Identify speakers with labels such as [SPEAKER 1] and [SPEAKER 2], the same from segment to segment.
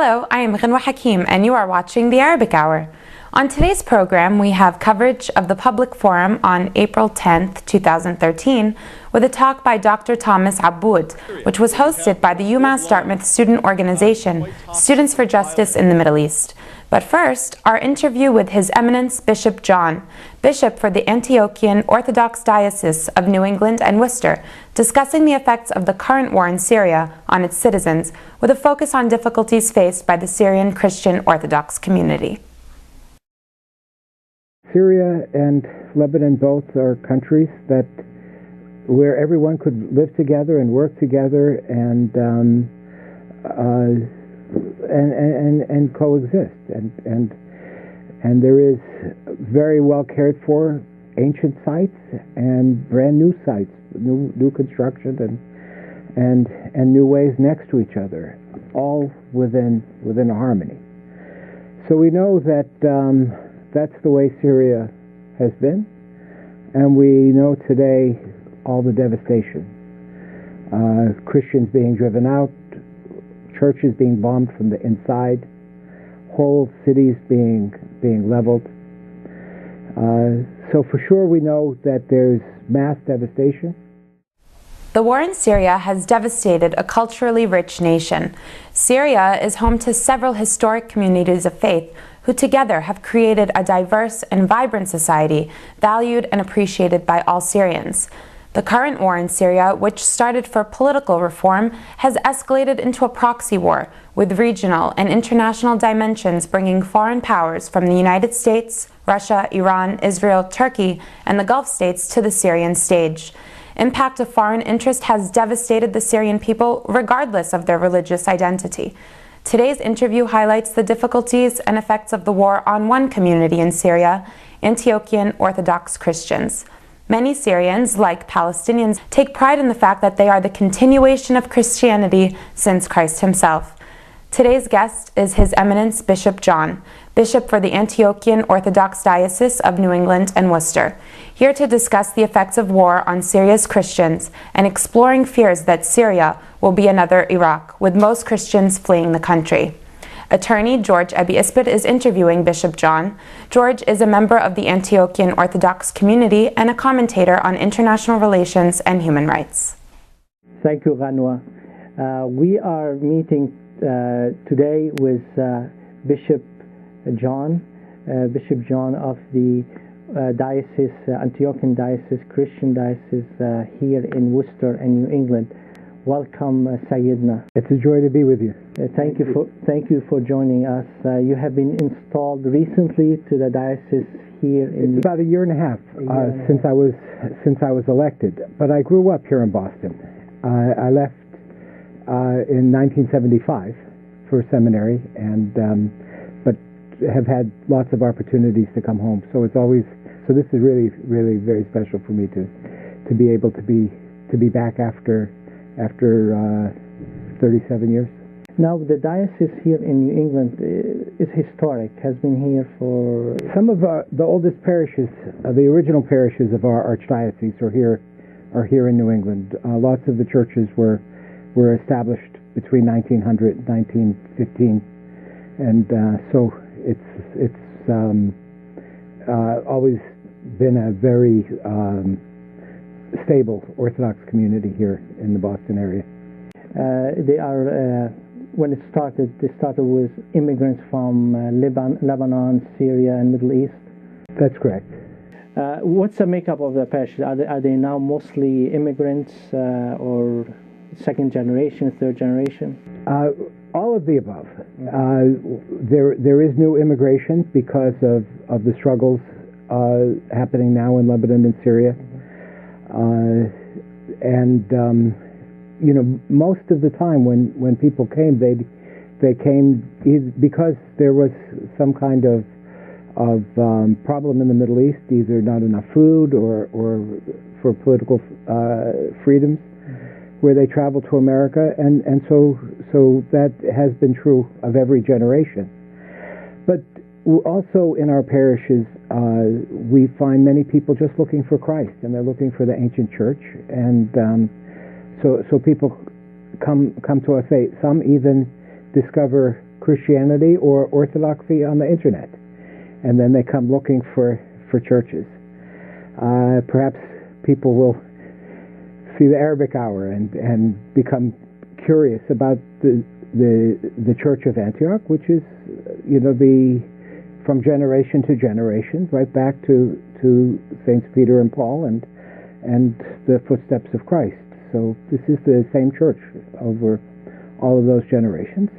[SPEAKER 1] Hello, I am Ghanwa Hakim, and you are watching the Arabic Hour. On today's program, we have coverage of the public forum on April 10th, 2013, with a talk by Dr. Thomas Aboud, which was hosted by the UMass Dartmouth student organization, Students for Justice in the Middle East. But first, our interview with His Eminence Bishop John, Bishop for the Antiochian Orthodox Diocese of New England and Worcester, discussing the effects of the current war in Syria on its citizens, with a focus on difficulties faced by the Syrian Christian Orthodox community.
[SPEAKER 2] Syria and Lebanon both are countries where everyone could live together and work together and coexist, and there is very well cared for ancient sites and brand new sites, new construction and new ways next to each other, all within a harmony. So we know that that's the way Syria has been, and we know today all the devastation. Christians being driven out, churches being bombed from the inside, whole cities being leveled. So for sure we know that there's mass devastation.
[SPEAKER 1] The war in Syria has devastated a culturally rich nation. Syria is home to several historic communities of faith who together have created a diverse and vibrant society valued and appreciated by all Syrians. The current war in Syria, which started for political reform, has escalated into a proxy war with regional and international dimensions, bringing foreign powers from the United States, Russia, Iran, Israel, Turkey, and the Gulf states to the Syrian stage. Impact of foreign interest has devastated the Syrian people regardless of their religious identity. Today's interview highlights the difficulties and effects of the war on one community in Syria, Antiochian Orthodox Christians. Many Syrians, like Palestinians, take pride in the fact that they are the continuation of Christianity since Christ himself. Today's guest is His Eminence Bishop John, Bishop for the Antiochian Orthodox Diocese of New England and Worcester, here to discuss the effects of war on Syria's Christians and exploring fears that Syria will be another Iraq, with most Christians fleeing the country. Attorney George Abi Ispit is interviewing Bishop John. George is a member of the Antiochian Orthodox community and a commentator on international relations and human rights.
[SPEAKER 3] Thank you, Ghanwa. We are meeting today with Bishop John of the diocese, Antiochian Diocese, Christian Diocese here in Worcester and New England. Welcome, Sayyidina.
[SPEAKER 2] It's a joy to be with you.
[SPEAKER 3] Thank you for joining us. You have been installed recently to the diocese here in.
[SPEAKER 2] It's about a year and a half since I was elected. But I grew up here in Boston. I left in 1975 for seminary, but have had lots of opportunities to come home. So this is really very special for me to be able to be back after 37 years.
[SPEAKER 3] Now, the diocese here in New England is historic, has been here for...
[SPEAKER 2] Some of the oldest parishes, the original parishes of our archdiocese are here in New England. Lots of the churches were established between 1900 and 1915, and so it's always been a very stable Orthodox community here in the Boston area.
[SPEAKER 3] They are, when they started with immigrants from Lebanon, Syria, and Middle East.
[SPEAKER 2] That's correct.
[SPEAKER 3] What's the makeup of the parish? Are they now mostly immigrants or second generation, third generation?
[SPEAKER 2] All of the above. There is new immigration because of the struggles happening now in Lebanon and Syria. Most of the time when people came, they came because there was some kind of problem in the Middle East, either not enough food or for political freedoms, where they traveled to America, and so that has been true of every generation. But also in our parishes, we find many people just looking for Christ, and they're looking for the ancient church, and so people come to us. Some even discover Christianity or Orthodoxy on the internet, and then they come looking for churches. Perhaps people will see the Arabic Hour and become curious about the Church of Antioch, which is, from generation to generation, right back to Saints Peter and Paul and the footsteps of Christ. So this is the same church over all of those generations.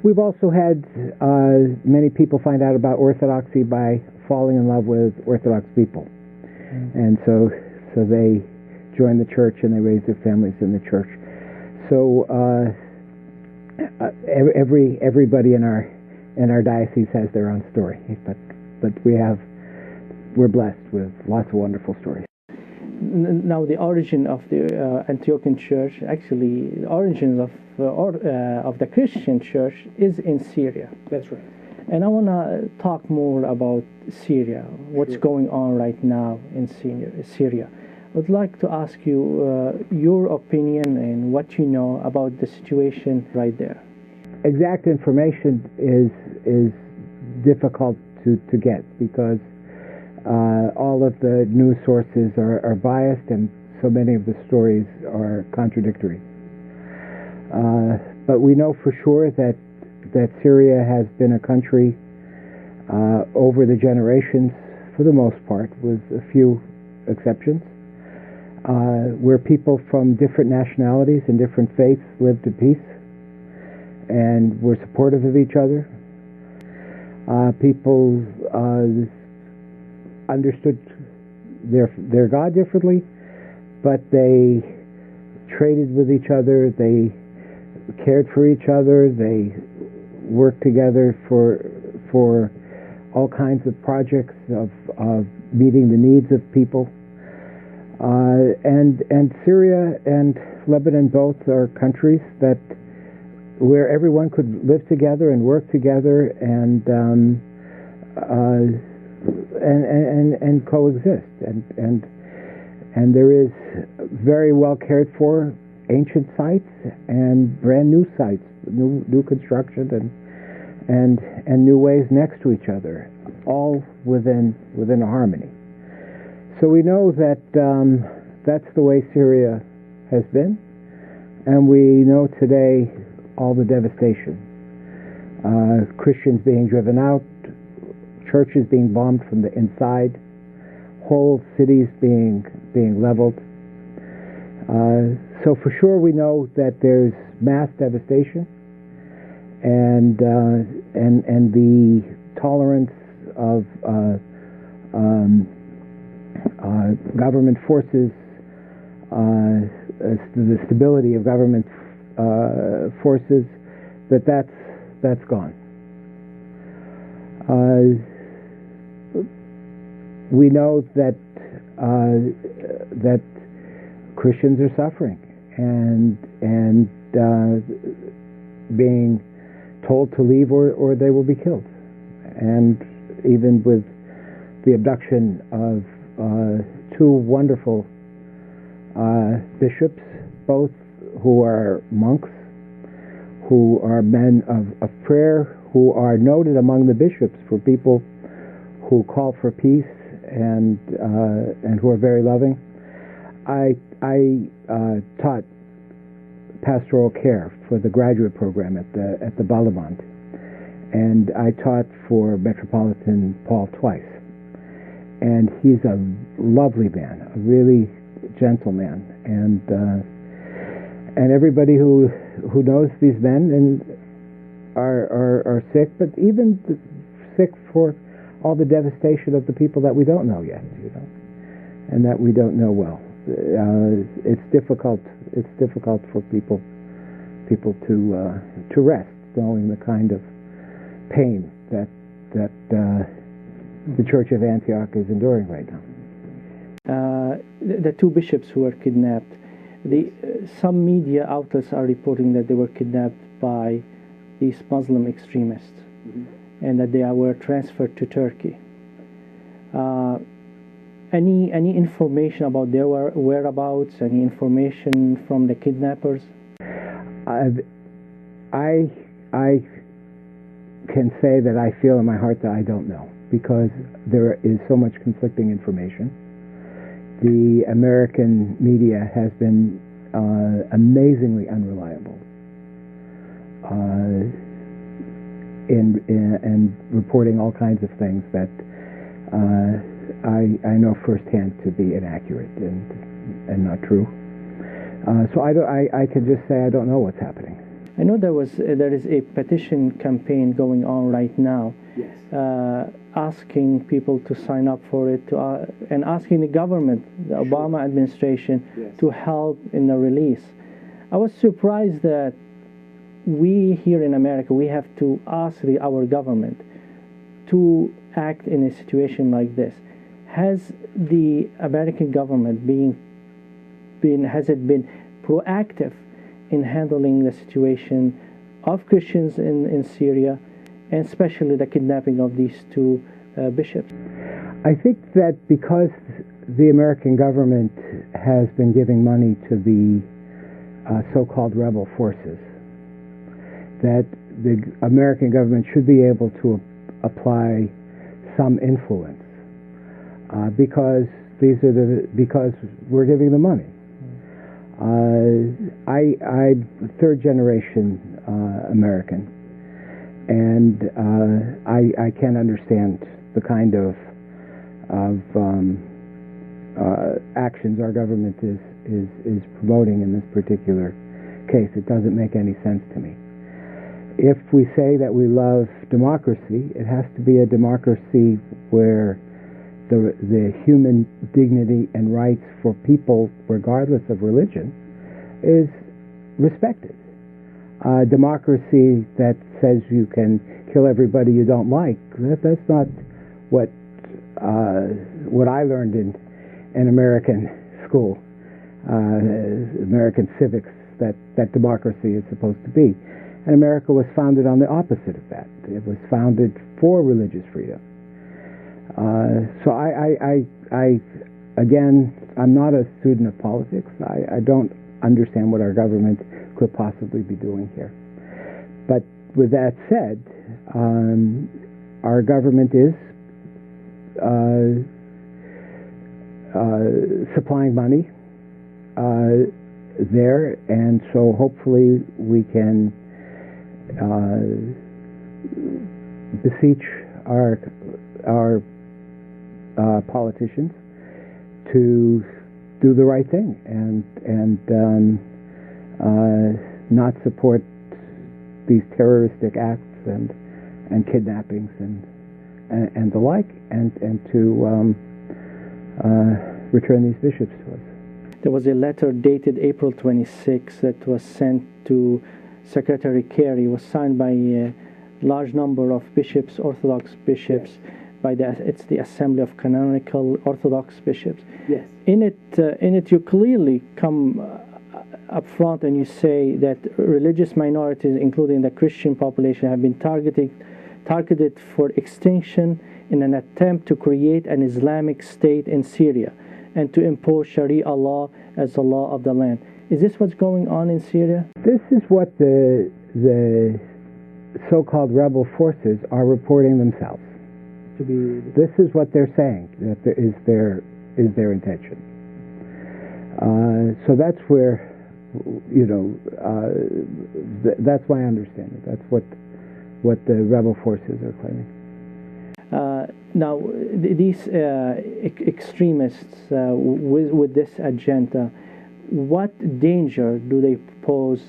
[SPEAKER 2] We've also had many people find out about Orthodoxy by falling in love with Orthodox people, and so they join the church and they raise their families in the church. So everybody in our diocese has their own story, but we're blessed with lots of wonderful stories.
[SPEAKER 3] Now, the origin of the Antiochian Church, actually, the origins of the Christian Church is in Syria.
[SPEAKER 2] That's right.
[SPEAKER 3] And I want to talk more about Syria, what's going on right now in Syria. I would like to ask you your opinion and what you know about the situation right there.
[SPEAKER 2] Exact information is difficult to get because all of the news sources are biased and so many of the stories are contradictory. But we know for sure that Syria has been a country over the generations, for the most part, with a few exceptions, where people from different nationalities and different faiths lived at peace and were supportive of each other. People understood their God differently, but they traded with each other, they cared for each other, they worked together for all kinds of projects of meeting the needs of people. And Syria and Lebanon both are countries where everyone could live together and work together and coexist, and there is very well cared for ancient sites and brand new sites, new construction and new ways next to each other, all within a harmony. So we know that that's the way Syria has been, and we know today all the devastation, Christians being driven out, churches being bombed from the inside, whole cities being leveled. So for sure we know that there's mass devastation, and the tolerance of government forces, the stability of government forces, that's gone. We know that Christians are suffering and being told to leave or they will be killed, and even with the abduction of two wonderful bishops, both who are monks, who are men of prayer, who are noted among the bishops for people who call for peace and who are very loving. I taught pastoral care for the graduate program at the Balamont, and I taught for Metropolitan Paul twice. And he's a lovely man, a really gentle man, and everybody who knows these men and are sick, but even sick for all the devastation of the people that we don't know yet, and that we don't know well. It's difficult. It's difficult for people to rest, knowing the kind of pain that the Church of Antioch is enduring right now.
[SPEAKER 3] The two bishops who were kidnapped, some media outlets are reporting that they were kidnapped by these Muslim extremists, and that they were transferred to Turkey. Any information about their whereabouts? Any information from the kidnappers?
[SPEAKER 2] I can say that I feel in my heart that I don't know, because there is so much conflicting information. The American media has been amazingly unreliable in reporting all kinds of things that I know firsthand to be inaccurate and not true. So I can just say I don't know what's happening.
[SPEAKER 3] I know there is a petition campaign going on right now,
[SPEAKER 2] Yes.
[SPEAKER 3] Asking people to sign up for it, and asking the government, the Obama administration,
[SPEAKER 2] Yes.
[SPEAKER 3] to help in the release. I was surprised that we here in America, we have to ask our government to act in a situation like this. Has the American government been proactive in handling the situation of Christians in Syria, and especially the kidnapping of these two bishops?
[SPEAKER 2] I think that because the American government has been giving money to the so-called rebel forces, that the American government should be able to apply some influence because because we're giving them money. I'm third generation American, and I can't understand the kind of actions our government is promoting in this particular case. It doesn't make any sense to me. If we say that we love democracy, it has to be a democracy where the human dignity and rights for people, regardless of religion, is respected. Democracy that says you can kill everybody you don't like, that's not what I learned in American school, American civics, that democracy is supposed to be. And America was founded on the opposite of that. It was founded for religious freedom. So again, I'm not a student of politics. I don't understand what our government could possibly be doing here. But with that said, our government is supplying money there, and so hopefully we can beseech our politicians to do the right thing and not support these terroristic acts and kidnappings and the like, and to return these bishops to us.
[SPEAKER 3] There was a letter dated April 26 that was sent to Secretary Kerry. It was signed by a large number of bishops, Orthodox bishops.
[SPEAKER 2] Yes.
[SPEAKER 3] It's the Assembly of Canonical Orthodox Bishops.
[SPEAKER 2] Yes.
[SPEAKER 3] In it, you clearly come up front and you say that religious minorities, including the Christian population, have been targeted for extinction in an attempt to create an Islamic state in Syria and to impose Sharia law as the law of the land. Is this what's going on in Syria?
[SPEAKER 2] This is what the so-called rebel forces are reporting themselves. This is what they're saying, that is their intention. So that's where, that's my understanding. That's what the rebel forces are claiming.
[SPEAKER 3] Now, these extremists with this agenda, what danger do they pose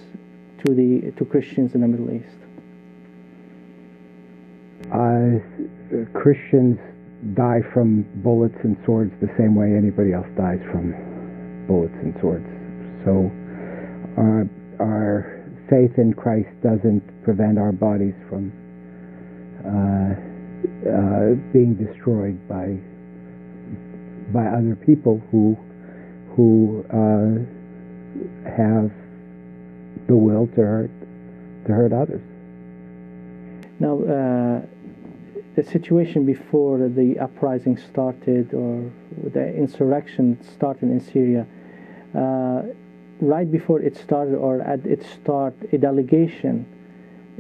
[SPEAKER 3] to Christians in the Middle East?
[SPEAKER 2] Christians die from bullets and swords the same way anybody else dies from bullets and swords. So our faith in Christ doesn't prevent our bodies from being destroyed by other people who have the will to hurt others.
[SPEAKER 3] Now, the situation before the uprising started, or the insurrection started in Syria, right before it started, or at its start, a delegation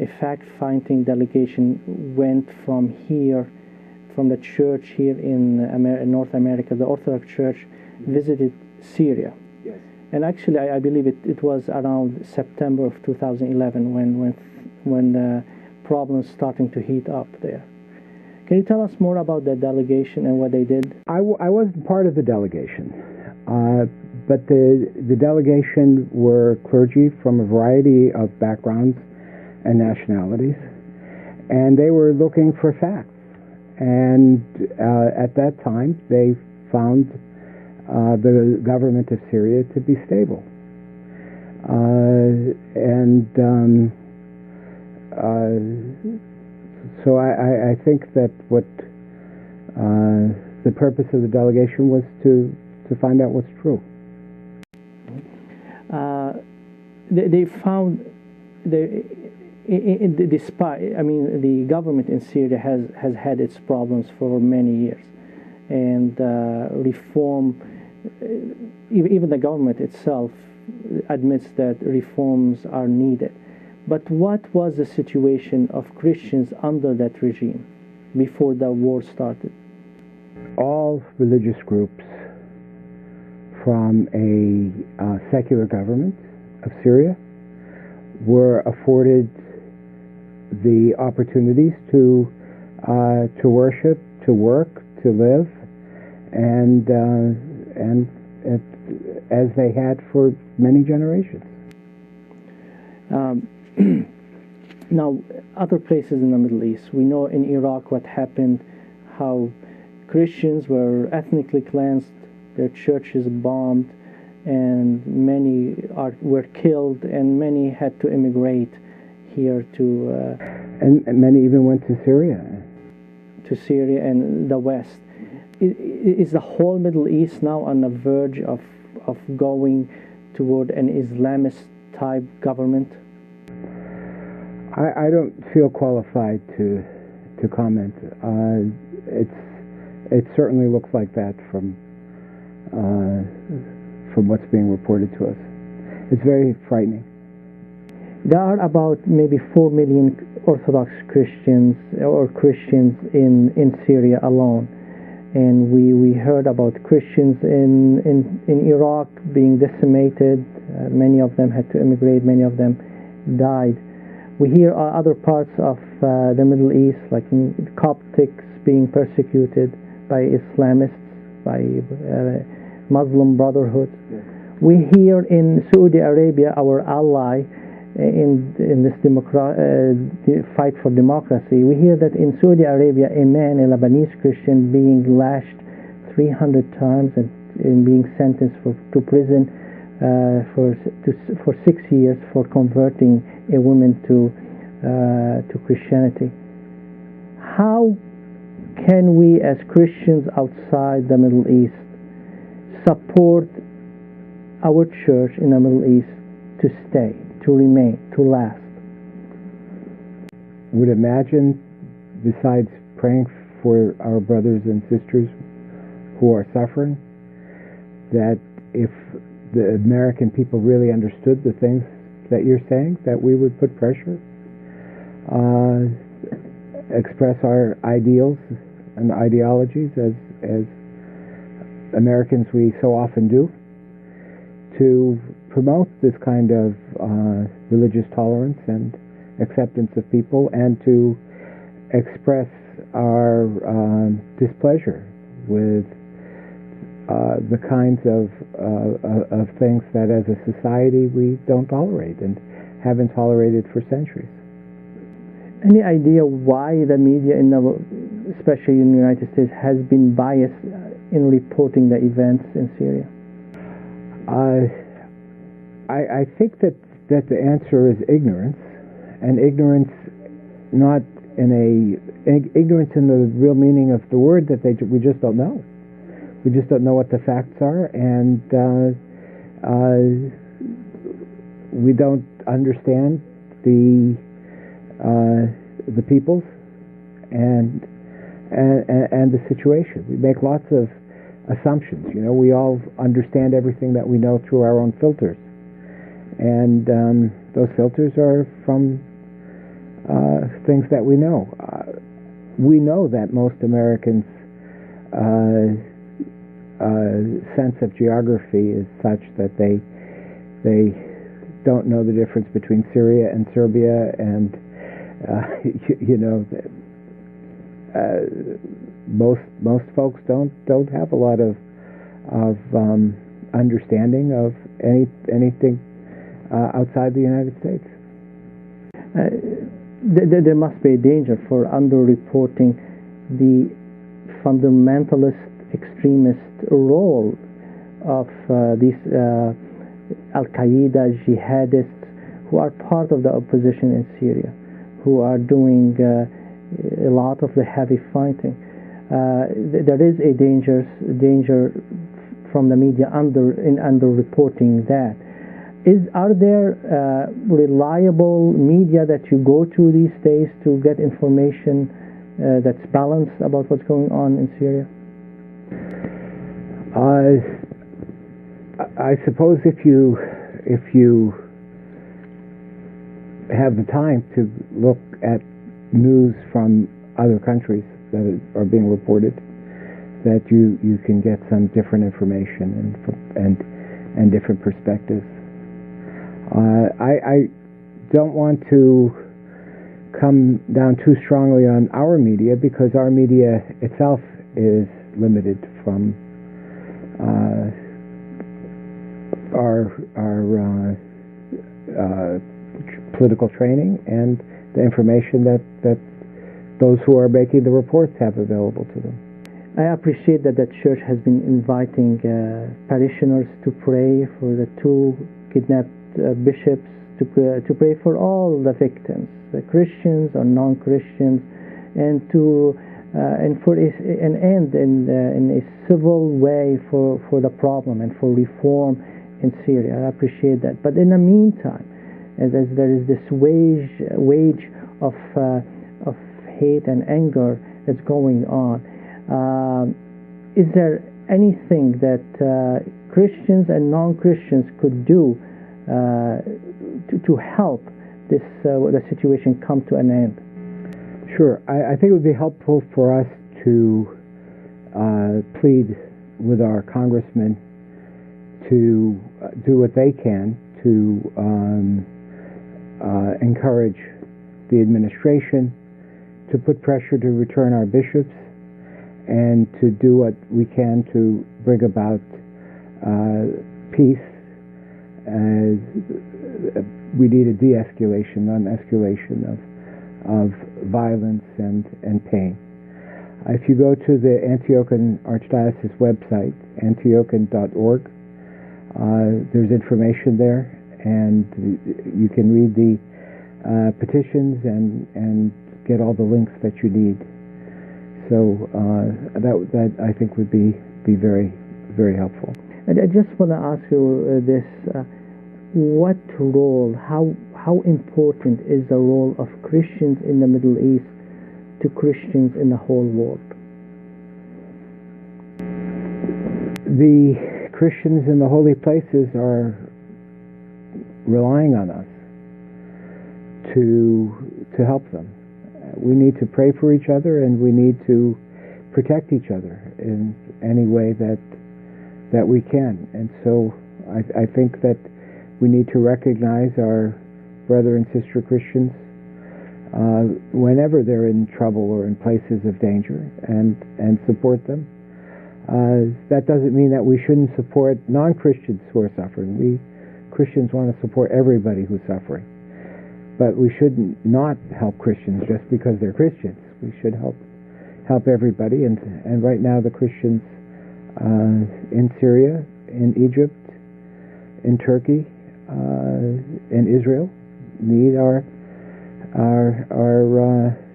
[SPEAKER 3] a fact-finding delegation went from here, from the church here in North America, the Orthodox Church, visited Syria.
[SPEAKER 2] Yes.
[SPEAKER 3] And actually, I believe it was around September of 2011 when the problems starting to heat up there. Can you tell us more about the delegation and what they did?
[SPEAKER 2] I wasn't part of the delegation, but the delegation were clergy from a variety of backgrounds and nationalities, and they were looking for facts. And at that time, they found the government of Syria to be stable. So I think that what the purpose of the delegation was to find out what's true.
[SPEAKER 3] They found despite, I mean, the government in Syria has had its problems for many years, and reform, even the government itself admits that reforms are needed. But what was the situation of Christians under that regime before the war started?
[SPEAKER 2] All religious groups from a secular government of Syria were afforded the opportunities to worship, to work, to live, and as they had for many generations.
[SPEAKER 3] Now, other places in the Middle East, we know in Iraq what happened, how Christians were ethnically cleansed, their churches bombed, and many were killed, and many had to immigrate here to...
[SPEAKER 2] and many even went to Syria.
[SPEAKER 3] To Syria and the West. Is the whole Middle East now on the verge of going toward an Islamist-type government?
[SPEAKER 2] I don't feel qualified to comment. It certainly looks like that from what's being reported to us. It's very frightening.
[SPEAKER 3] There are about maybe 4 million Orthodox Christians or Christians in Syria alone, and we heard about Christians in Iraq being decimated. Many of them had to immigrate. Many of them died. We hear other parts of the Middle East, like in Coptics being persecuted by Islamists, by Muslim Brotherhood.
[SPEAKER 2] Yes.
[SPEAKER 3] We hear in Saudi Arabia, our ally in this fight for democracy, we hear that in Saudi Arabia, a man, a Lebanese Christian, being lashed 300 times and being sentenced to prison for 6 years for converting a woman to Christianity. How can we, as Christians outside the Middle East, support our church in the Middle East to stay, to remain, to last?
[SPEAKER 2] Would imagine, besides praying for our brothers and sisters who are suffering, that if the American people really understood the things that you're saying, that we would put pressure, express our ideals and ideologies as Americans we so often do, to promote this kind of religious tolerance and acceptance of people, and to express our displeasure with the kinds of things that as a society we don't tolerate and haven't tolerated for centuries.
[SPEAKER 3] Any idea why the media, especially in the United States, has been biased in reporting the events in Syria?
[SPEAKER 2] I think that the answer is ignorance, and ignorance not ignorance in the real meaning of the word, that we just don't know. We just don't know what the facts are, and we don't understand the peoples and the situation. We make lots of assumptions. You know, we all understand everything that we know through our own filters, and those filters are from things that we know. We know that most Americans' sense of geography is such that they don't know the difference between Syria and Serbia, and most folks don't have a lot of understanding of anything outside the United States.
[SPEAKER 3] There must be a danger for underreporting the fundamentalist, extremist role of these Al-Qaeda jihadists who are part of the opposition in Syria, who are doing a lot of the heavy fighting. There is a danger from the media in underreporting that. Are there reliable media that you go to these days to get information that's balanced about what's going on in Syria?
[SPEAKER 2] I suppose if you have the time to look at news from other countries that are being reported, that you can get some different information and different perspectives. I don't want to come down too strongly on our media, because our media itself is limited from our political training and the information that those who are making the reports have available to them.
[SPEAKER 3] I appreciate that the church has been inviting parishioners to pray for the two kidnapped bishops, to pray for all the victims, the Christians or non-Christians, and for an end in a civil way for the problem and for reform in Syria. I appreciate that. But in the meantime, as there is this wage of hate and anger that's going on, is there anything that Christians and non-Christians could do to help the situation come to an end?
[SPEAKER 2] Sure. I think it would be helpful for us to plead with our congressmen to do what they can to encourage the administration to put pressure to return our bishops, and to do what we can to bring about peace. We need a de-escalation, not an escalation of violence and pain. If you go to the Antiochian Archdiocese website, antiochian.org, there's information there, and you can read the petitions and get all the links that you need. So that I think would be very, very helpful.
[SPEAKER 3] And I just want to ask you this: what role, how important is the role of Christians in the Middle East to Christians in the whole world?
[SPEAKER 2] The Christians in the holy places are relying on us to help them. We need to pray for each other, and we need to protect each other in any way that we can. And so I think that we need to recognize our brother and sister Christians whenever they're in trouble or in places of danger, and support them. That doesn't mean that we shouldn't support non-Christians who are suffering. We Christians want to support everybody who's suffering. But we shouldn't not help Christians just because they're Christians. We should help everybody. And right now the Christians in Syria, in Egypt, in Turkey, in Israel need our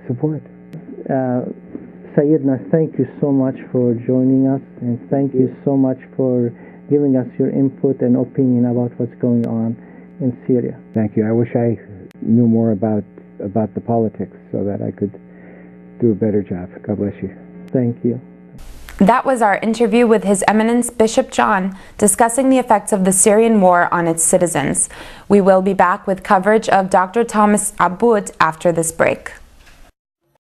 [SPEAKER 2] support.
[SPEAKER 3] Sayyidina, thank you so much for joining us, and thank you so much for giving us your input and opinion about what's going on in Syria.
[SPEAKER 2] Thank you. I wish I knew more about the politics so that I could do a better job. God bless you.
[SPEAKER 3] Thank you.
[SPEAKER 1] That was our interview with His Eminence Bishop John discussing the effects of the Syrian war on its citizens. We will be back with coverage of Dr. Thomas Abboud after this break.